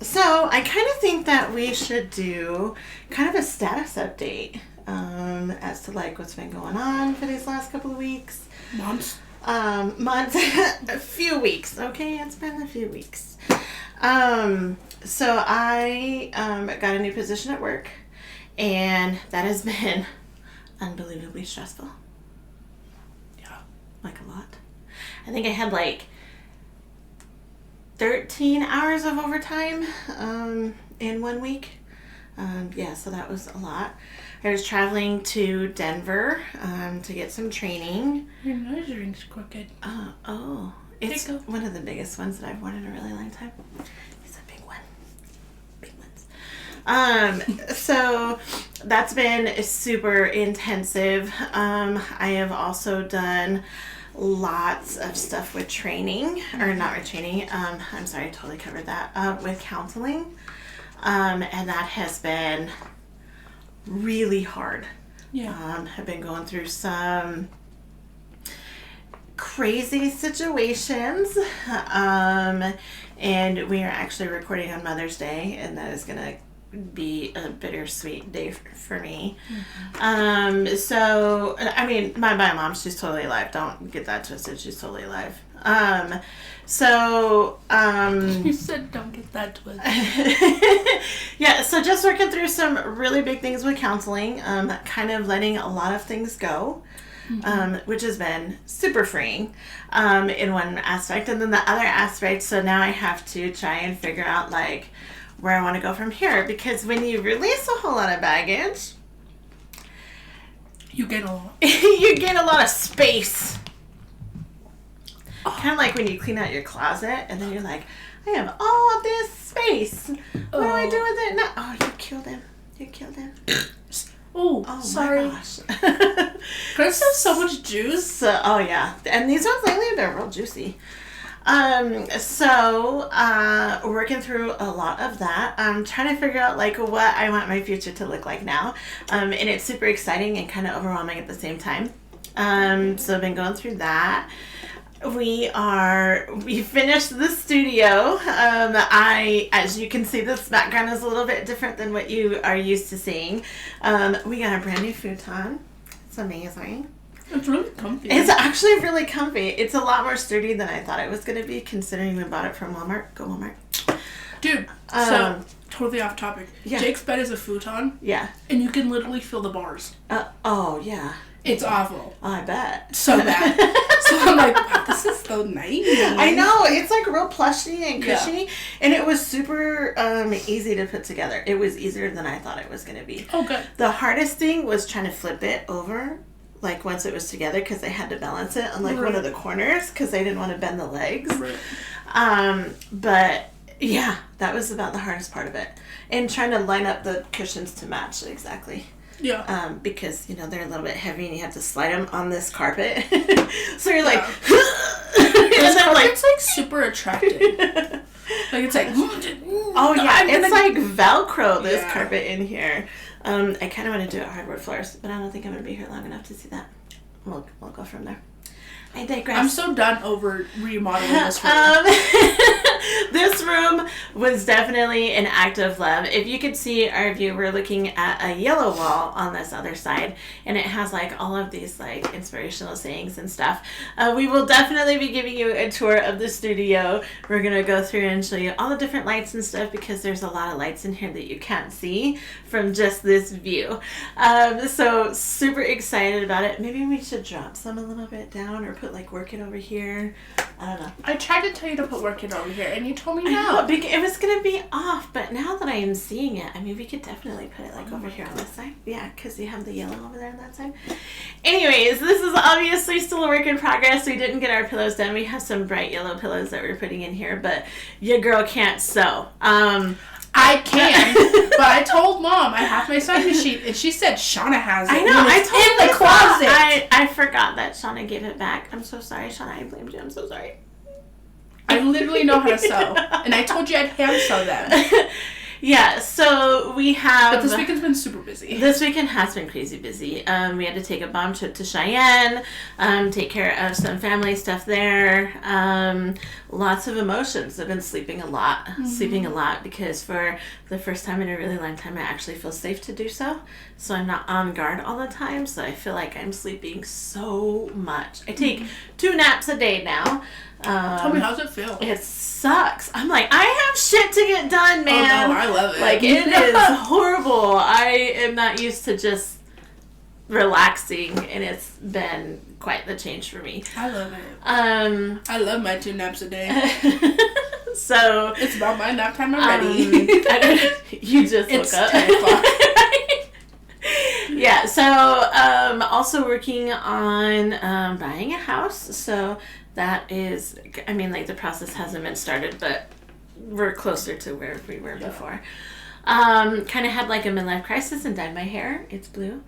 So I kind of think that we should do kind of a status update as to like what's been going on for these last couple of weeks. Months. Months, a few weeks. Okay, it's been a few weeks. So I got a new position at work, and that has been unbelievably stressful. Yeah. Like a lot. I think I had like 13 hours of overtime in 1 week. So that was a lot. I was traveling to Denver to get some training. Your nose ring's crooked. It's one of the biggest ones that I've worn in a really long time. It's a big one. Big ones. So that's been super intensive. I have also done lots of stuff with training, or not with training. I'm sorry, I totally covered that. With counseling. And that has been really hard. Yeah. I've been going through some crazy situations. And we are actually recording on Mother's Day, and that is going to be a bittersweet day for me. Mm-hmm. So, I mean, my mom, she's totally alive. Don't get that twisted. She's totally alive. You said don't get that twisted. Yeah, so just working through some really big things with counseling, kind of letting a lot of things go, which has been super freeing in one aspect. And then the other aspect, so now I have to try and figure out, like, where I want to go from here. Because when you release a whole lot of baggage, You get a lot. you gain a lot of space. Kind of like when you clean out your closet, and then you're like, I have all this space. What do I do with it now? Oh, you killed him. You killed him. Oh, sorry. My gosh. Chris has so much juice. So, oh, yeah. And these ones lately, they're real juicy. Working through a lot of that. I'm trying to figure out, like, what I want my future to look like now. And it's super exciting and kind of overwhelming at the same time. So I've been going through that. We finished the studio. As you can see, this background is a little bit different than what you are used to seeing. We got a brand new futon. It's amazing. It's really comfy. It's actually really comfy. It's a lot more sturdy than I thought it was going to be, considering we bought it from Walmart. Go Walmart. Dude, so, totally off topic. Yeah. Jake's bed is a futon. Yeah. And you can literally feel the bars. Oh, yeah. It's awful. Oh, I bet. So bad. So I'm like, wow, this is so nice. I know. It's like real plushy and cushy. Yeah. And it was super easy to put together. It was easier than I thought it was going to be. Oh, good. The hardest thing was trying to flip it over, like, once it was together, because I had to balance it on, like, one of the corners, because I didn't want to bend the legs. Right. But, yeah, that was about the hardest part of it. And trying to line up the cushions to match exactly. Yeah. Because, you know, they're a little bit heavy and you have to slide them on this carpet. So you're like... This carpet's, like, super attractive. Like, it's like... Oh, yeah. It's like Velcro, this Yeah. carpet in here. I kind of want to do it hardwood floors, but I don't think I'm going to be here long enough to see that. We'll go from there. I digress. I'm so done over remodeling this room. This room was definitely an act of love. If you could see our view, we're looking at a yellow wall on this other side, and it has like all of these like inspirational sayings and stuff. We will definitely be giving you a tour of the studio. We're going to go through and show you all the different lights and stuff, because there's a lot of lights in here that you can't see from just this view. So super excited about it. Maybe we should drop some a little bit down, or put like work it over here. I don't know. I tried to tell you to put work in over here, and you told me I no. know, it was going to be off, but now that I am seeing it, I mean, we could definitely put it like over here on this side. Yeah, because you have the yellow over there on that side. Anyways, this is obviously still a work in progress. We didn't get our pillows done. We have some bright yellow pillows that we're putting in here, but your girl can't sew. I can, but I told Mom I have my sewing machine, and she said Shauna has it. I know. I told in the closet. I forgot that Shauna gave it back. I'm so sorry, Shauna. I blamed you. I'm so sorry. I literally know how to sew, and I told you I'd hand sew them. Yeah, so we have... But this weekend's been super busy. This weekend has been crazy busy. We had to take a bomb trip to Cheyenne, take care of some family stuff there. Lots of emotions. I've been sleeping a lot. Because for the first time in a really long time, I actually feel safe to do so. So I'm not on guard all the time. So I feel like I'm sleeping so much. I take 2 naps a day now. Tell me, how's it feel? It sucks. I'm like, I have shit to get done, man. Oh, no, I love it. Like, it is horrible. I am not used to just relaxing, and it's been quite the change for me. I love it. I love my 2 naps a day. So it's about my nap time already. You just woke up. 10 o'clock. Yeah, so also working on buying a house. So that is, I mean, like, the process hasn't been started, but we're closer to where we were before. Kind of had like a midlife crisis and dyed my hair. It's blue.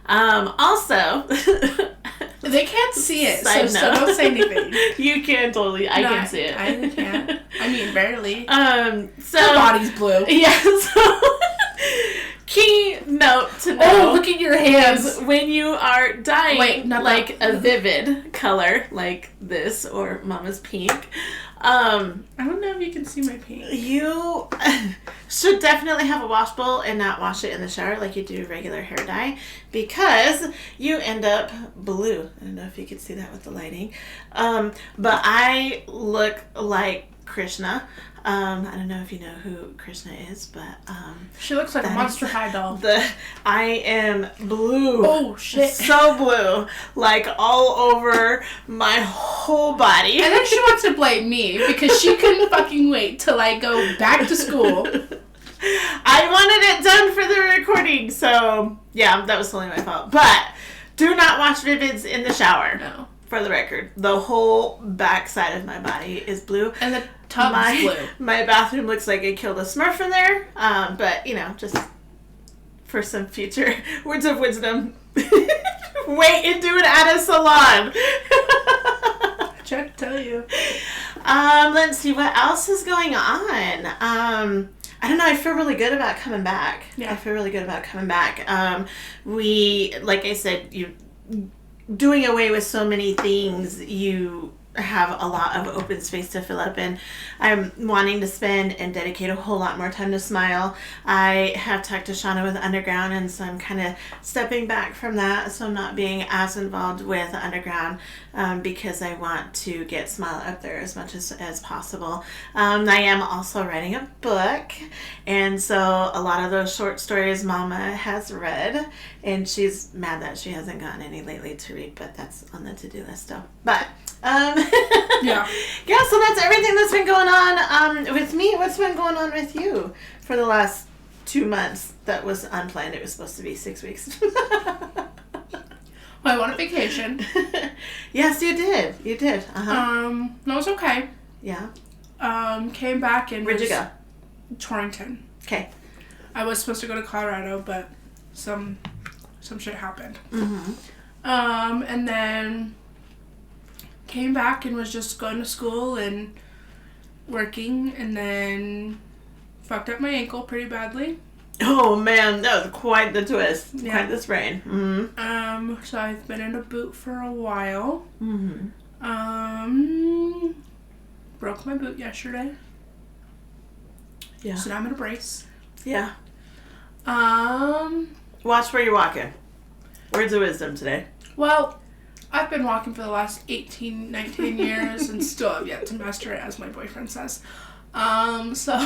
Also, they can't see it, so don't say anything. You can totally. I can see it. I can't. I mean, barely. So her body's blue. Yeah. So key note to know. Oh, look at your hands. When you are dyeing like that. a vivid color like this or Mama's pink. I don't know if you can see my pink. You should definitely have a wash bowl and not wash it in the shower like you do regular hair dye, because you end up blue. I don't know if you can see that with the lighting. But I look like Krishna. I don't know if you know who Krishna is, but she looks like a Monster High doll. I am blue. Oh shit! So blue, like all over my whole body. And then she wants to blame me because she couldn't fucking wait till I go back to school. I wanted it done for the recording, so yeah, that was totally my fault. But do not watch Vivids in the shower. No. For the record, the whole back side of my body is blue. And the tub's blue. My bathroom looks like I killed a Smurf in there. But, you know, just for some future words of wisdom, wait and do it at a salon. I tried to tell you. Let's see, what else is going on? I don't know. I feel really good about coming back. Yeah. I feel really good about coming back. We, like I said, doing away with so many things, you have a lot of open space to fill up, and I'm wanting to spend and dedicate a whole lot more time to Smile. I have talked to Shauna with Underground, and so I'm kind of stepping back from that, so I'm not being as involved with Underground, because I want to get Smile up there as much as possible. I am also writing a book, and so a lot of those short stories Mama has read, and she's mad that she hasn't gotten any lately to read, but that's on the to-do list still. But yeah, so that's everything that's been going on with me. What's been going on with you for the last 2 months? That was unplanned. It was supposed to be 6 weeks. Well, I went on vacation. Yes, you did. You did. No, it was okay. Yeah. Came back and where'd you go? Torrington. Okay. I was supposed to go to Colorado, but some shit happened. Mm-hmm. And then came back and was just going to school and working, and then fucked up my ankle pretty badly. Oh man, that was quite the twist. Yeah. Quite the sprain. Mm-hmm. So I've been in a boot for a while. Mm-hmm. Broke my boot yesterday. Yeah. So now I'm in a brace. Yeah. Watch where you're walking. Words of wisdom today. Well, I've been walking for the last 18, 19 years and still have yet to master it, as my boyfriend says. So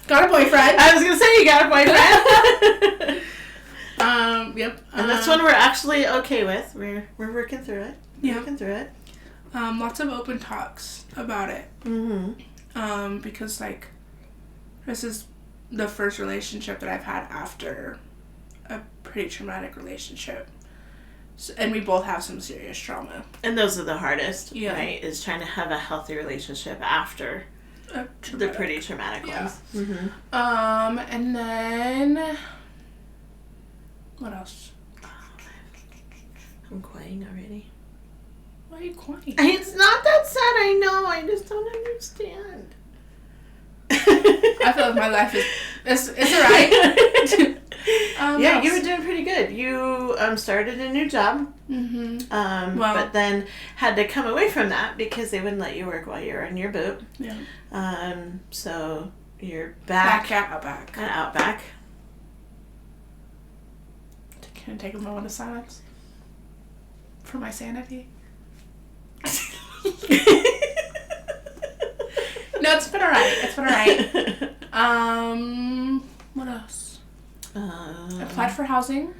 got a boyfriend. I was gonna say you got a boyfriend. Yep. And this one we're actually okay with. We're working through it. Yeah. Working through it. Lots of open talks about it. Mm-hmm. Because like this is the first relationship that I've had after a pretty traumatic relationship. So, and we both have some serious trauma. And those are the hardest, yeah. Right? Is trying to have a healthy relationship after the pretty traumatic ones. Mm-hmm. And then what else? I'm crying already. Why are you crying? It's not that sad, I know. I just don't understand. I feel like my life is alright. Yeah, you were doing pretty good. You started a new job, but then had to come away from that because they wouldn't let you work while you were in your boot. Yeah. So you're back at Outback. At Outback. Can I take a moment of silence for my sanity? No, it's been alright. It's been alright. What else? Applied for housing.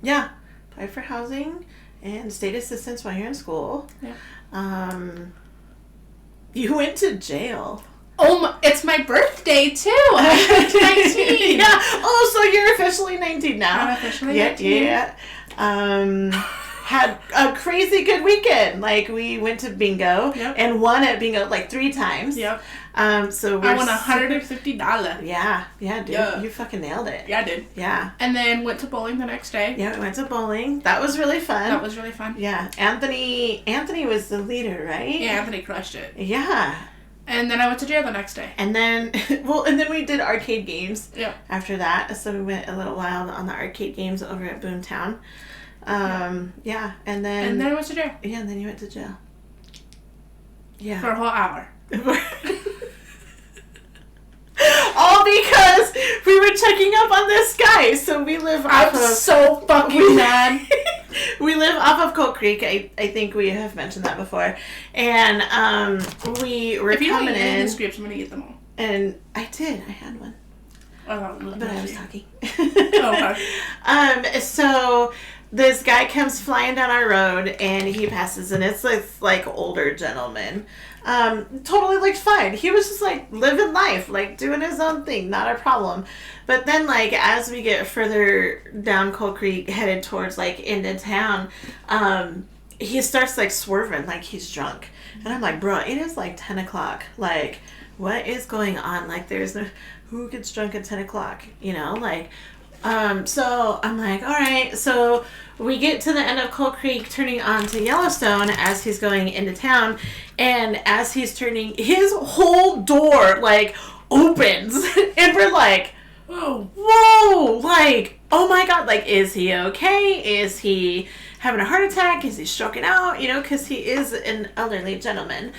Yeah, applied for housing and state assistance while you're in school. Yeah. You went to jail. Oh, it's my birthday too. I'm 19. Yeah. Oh, so you're officially 19 now. I'm officially 19. Yeah. Had a crazy good weekend. Like, we went to bingo and won at bingo like 3 times. Yep. So I won $150. Yeah, dude. Yeah. You fucking nailed it. Yeah, I did. Yeah. And then went to bowling the next day. Yeah, we went to bowling. That was really fun. That was really fun. Yeah. Anthony was the leader, right? Yeah, Anthony crushed it. Yeah. And then I went to jail the next day. And then, we did arcade games. Yeah. After that, so we went a little while on the arcade games over at Boomtown. Yeah, and then I went to jail. Yeah, and then you went to jail. Yeah. For a whole hour. All because we were checking up on this guy. So we live off I'm so fucking mad. We live off of Cold Creek. I think we have mentioned that before. And we were coming in. The scripts, I'm gonna get them all. And I did. I had one. But I was talking. Okay. So this guy comes flying down our road and he passes, and it's this like older gentleman. Totally looked fine. He was just like living life, like doing his own thing, not a problem. But then like as we get further down Cold Creek, headed towards like into town, he starts like swerving like he's drunk. And I'm like, bro, it is like 10 o'clock. Like, what is going on? Like, there's no, who gets drunk at 10 o'clock? You know, like, so I'm like, all right. So we get to the end of Cold Creek, turning on to Yellowstone as he's going into town. And as he's turning, his whole door, like, opens. And we're like, whoa, like, oh my God, like, is he okay? Is he having a heart attack? Is he stroking out? You know, because he is an elderly gentleman.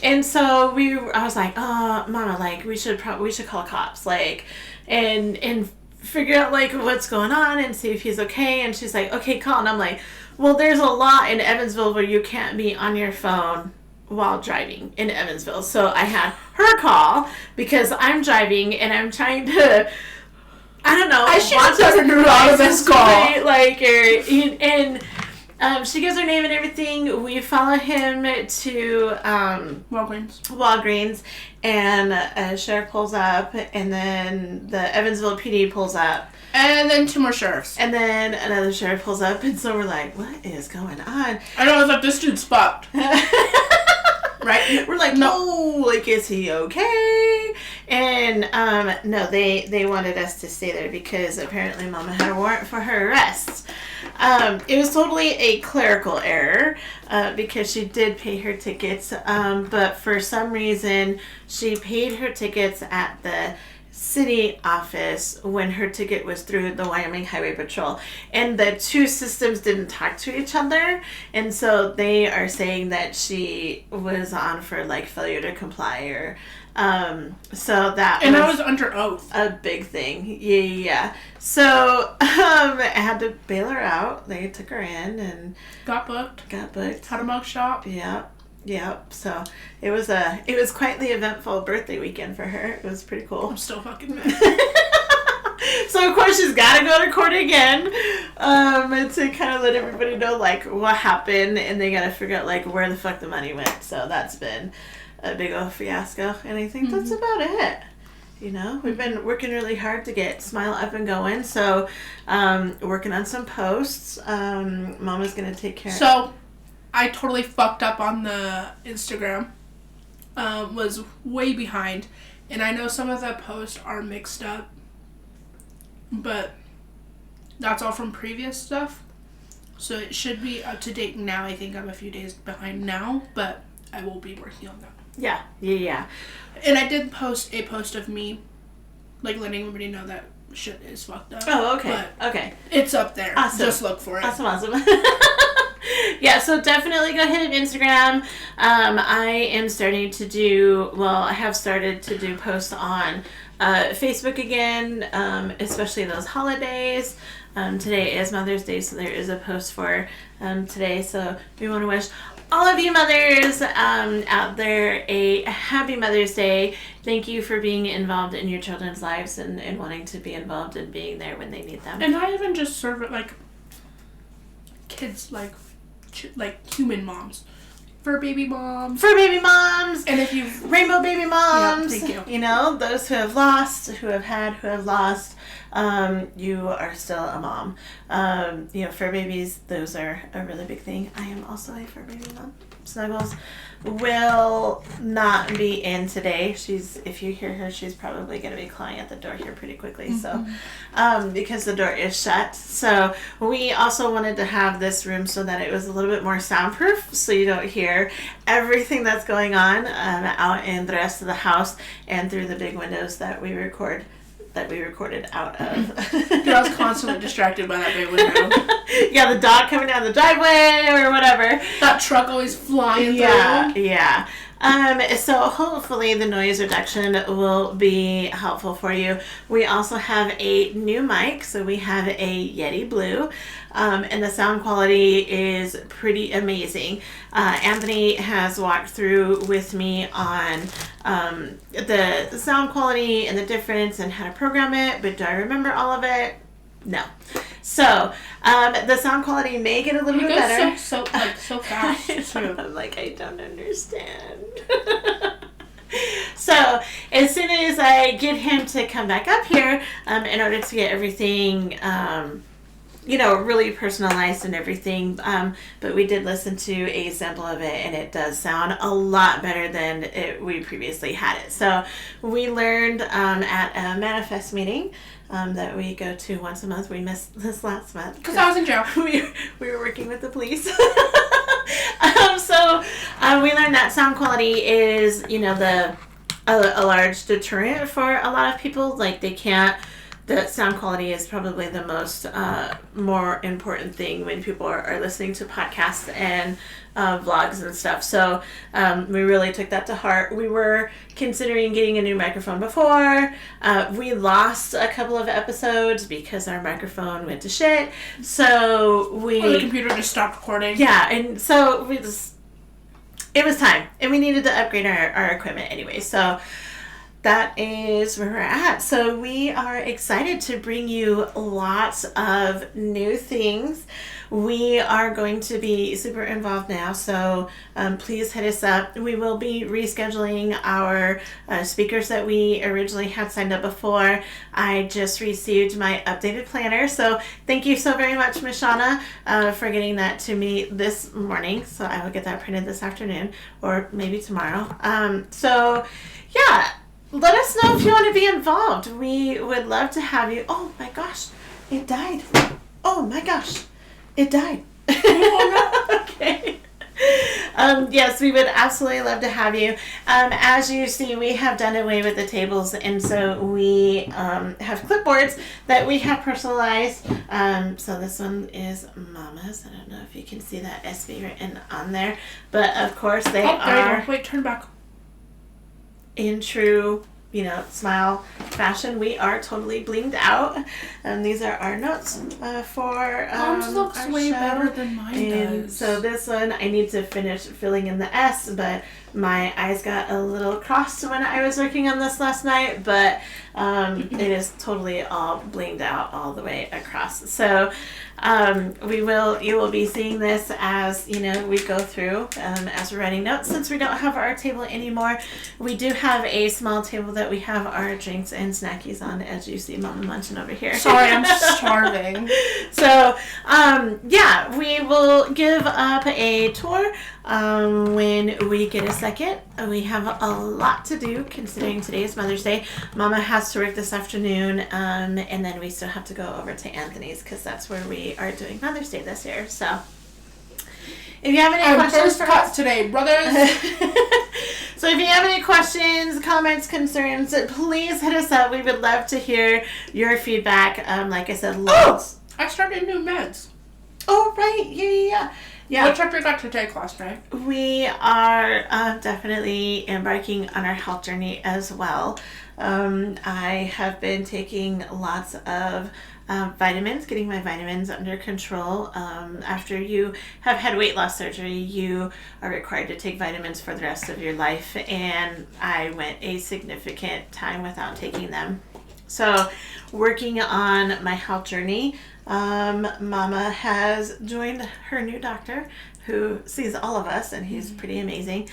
And so I was like, Mama, like, we should call cops, like, and figure out, like, what's going on and see if he's okay. And she's like, okay, call. And I'm like, well, there's a law in Evansville where you can't be on your phone while driving in Evansville. So I had her call because I'm driving and I'm trying to, I don't know. I should have done a anonymous call. Like, and she gives her name and everything. We follow him to Walgreens, and a sheriff pulls up, and then the Evansville PD pulls up. And then 2 more sheriffs. And then another sheriff pulls up, and so we're like, what is going on? I know, I was like, this dude's fucked. Right? We're like, no, like, is he okay? And, no, they wanted us to stay there because apparently Mama had a warrant for her arrest. It was totally a clerical error, because she did pay her tickets, but for some reason she paid her tickets at the city office when her ticket was through the Wyoming Highway Patrol, and the 2 systems didn't talk to each other, and so they are saying that she was on for like failure to comply, or so that and I was under oath, a big thing. Yeah. So I had to bail her out. They took her in and got booked. Had a mug shop. Yep. So it was quite the eventful birthday weekend for her. It was pretty cool. I'm still fucking mad. So of course she's got to go to court again, to kind of let everybody know like what happened, and they got to figure out like where the fuck the money went. So that's been a big old fiasco, and I think that's about it. You know, we've been working really hard to get Smile up and going. So working on some posts. Mama's gonna take care. So I totally fucked up on the Instagram. Was way behind, and I know some of the posts are mixed up, but that's all from previous stuff, so it should be up to date now. I think I'm a few days behind now, but I will be working on that. Yeah. Yeah. And I did post a post of me, like, letting everybody know that shit is fucked up. Oh, okay. But okay. it's up there. Awesome. Just look for it. Awesome. Yeah, so definitely go ahead and Instagram. I am starting to do, I have started to do posts on Facebook again, especially those holidays. Today is Mother's Day, so there is a post for today. So we want to wish all of you mothers out there a happy Mother's Day. Thank you for being involved in your children's lives and wanting to be involved and being there when they need them. And not even just serve it like kids, like human moms. Fur baby moms. And if you rainbow baby moms. Yeah, thank you. You know, those who have lost, who have lost, you are still a mom. Fur babies, those are a really big thing. I am also a fur baby mom. Snuggles will not be in today. If you hear her, she's probably going to be clawing at the door here pretty quickly. Mm-hmm. So, because the door is shut. So we also wanted to have this room so that it was a little bit more soundproof, so you don't hear everything that's going on out in the rest of the house and through the big windows that we recorded out of. I was constantly distracted by that big window. Yeah, the dog coming down the driveway or whatever. That truck always flying through. Yeah. So hopefully the noise reduction will be helpful for you. We also have a new mic, so we have a Yeti Blue, and the sound quality is pretty amazing. Anthony has walked through with me on the sound quality and the difference and how to program it, but do I remember all of it? No. So, the sound quality may get a little bit better. So fast. I'm like, I don't understand. So, as soon as I get him to come back up here, in order to get everything, really personalized and everything, but we did listen to a sample of it, and it does sound a lot better than we previously had it. So, we learned at a Manifest meeting that we go to once a month. We missed this last month because I was in jail. We were working with the police. So we learned that sound quality is, a large deterrent for a lot of people. Like, the sound quality is probably the most more important thing when people are listening to podcasts and vlogs and stuff. So we really took that to heart. We were considering getting a new microphone before. We lost a couple of episodes because our microphone went to shit. So the computer just stopped recording. Yeah, and so it was time, and we needed to upgrade our equipment anyway. So that is where we're at. So we are excited to bring you lots of new things. We are going to be super involved now, so please hit us up. We will be rescheduling our speakers that we originally had signed up before. I just received my updated planner, so thank you so very much, Ms. Shauna, for getting that to me this morning. So I will get that printed this afternoon or maybe tomorrow. Let us know if you want to be involved. We would love to have you. Oh my gosh, it died. Oh my gosh, it died. Okay. Yes, we would absolutely love to have you. As you see, we have done away with the tables, and so we have clipboards that we have personalized. So this one is Mama's. I don't know if you can see that SB written on there, but of course they are. Wait, turn back. In true, smile fashion, we are totally blinged out. These are our notes for Mom's looks our way show. Better than mine does. So this one, I need to finish filling in the S, but my eyes got a little crossed when I was working on this last night, but it is totally all blinged out all the way across. So you will be seeing this as, we go through, as we're writing notes. Since we don't have our table anymore, we do have a small table that we have our drinks and snackies on, as you see Mama munching over here. Sorry, I'm starving. So, we will give up a tour when we get a second. We have a lot to do considering today is Mother's Day. Mama has to work this afternoon, and then we still have to go over to Anthony's because that's where we are doing Mother's Day this year. So if you have any questions first cut today, brothers. So if you have any questions, comments, concerns, please hit us up. We would love to hear your feedback. Like I said, lots. I started new meds. Oh, right. Yeah. What trip you got to take last night? We are definitely embarking on our health journey as well. I have been taking lots of vitamins, getting my vitamins under control. After you have had weight loss surgery, you are required to take vitamins for the rest of your life, and I went a significant time without taking them. So, working on my health journey, Mama has joined her new doctor who sees all of us, and he's pretty amazing.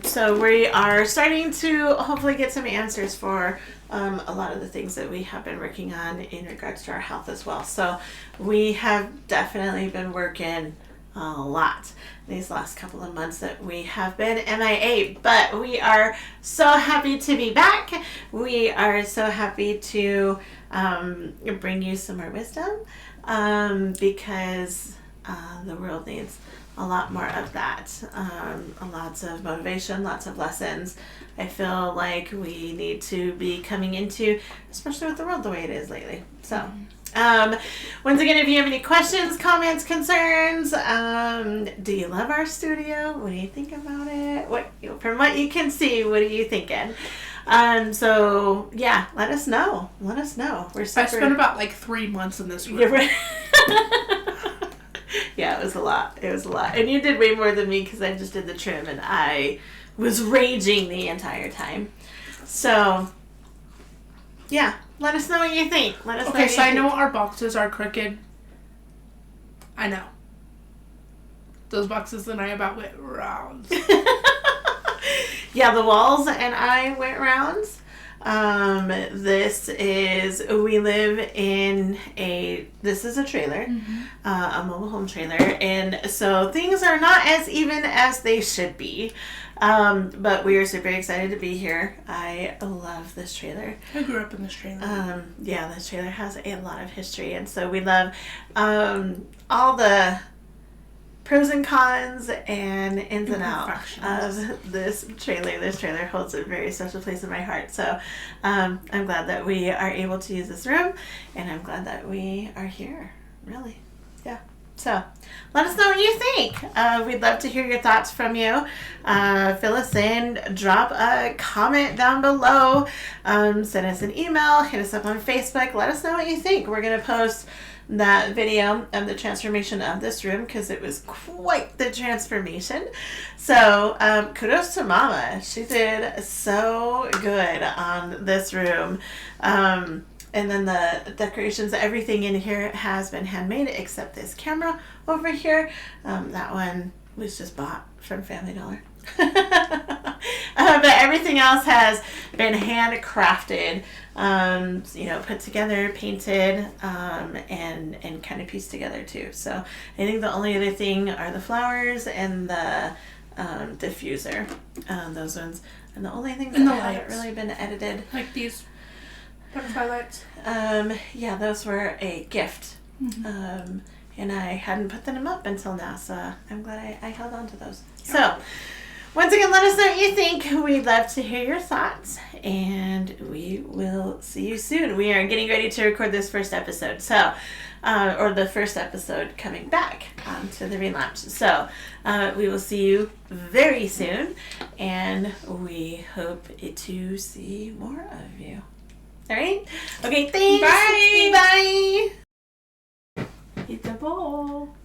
So we are starting to hopefully get some answers for a lot of the things that we have been working on in regards to our health as well. So we have definitely been working a lot these last couple of months that we have been MIA, but we are so happy to be back. We are so happy to bring you some more wisdom because the world needs a lot more of that. Lots of motivation, lots of lessons. I feel like we need to be coming into, especially with the world the way it is lately. So once again, if you have any questions, comments, concerns, do you love our studio? What do you think about it? From what you can see, what are you thinking? So yeah, let us know. We're super... I spent about like 3 months in this room. Yeah, right. Yeah, it was a lot. And you did way more than me because I just did the trim and I was raging the entire time. So yeah, let us know what you think. Okay, so I know our boxes are crooked. I know. Those boxes and I about went rounds. Yeah, the walls and I went rounds. This is a trailer, a mobile home trailer, and so things are not as even as they should be. But we are super excited to be here. I love this trailer. I grew up in this trailer. Yeah, this trailer has a lot of history, and so we love all the pros and cons and ins and outs of this trailer. This trailer holds a very special place in my heart. So I'm glad that we are able to use this room, and I'm glad that we are here, really. Yeah. So let us know what you think. We'd love to hear your thoughts from you. Fill us in, drop a comment down below, send us an email, hit us up on Facebook. Let us know what you think. We're going to post that video of the transformation of this room because it was quite the transformation. So kudos to Mama. She did so good on this room. And then the decorations, everything in here has been handmade except this camera over here. That one was just bought from Family Dollar. But everything else has been handcrafted, put together, painted, and kind of pieced together too. So I think the only other thing are the flowers and the diffuser, those ones, and the only things that haven't really been edited. Like these butterfly lights. Yeah, those were a gift. And I hadn't put them up until now, so I'm glad I held on to those. So, once again, let us know what you think. We'd love to hear your thoughts, and we will see you soon. We are getting ready to record this first episode, or the first episode coming back to the relaunch. So, we will see you very soon, and we hope to see more of you. All right? Okay, thanks. Bye. Bye. Eat the bowl.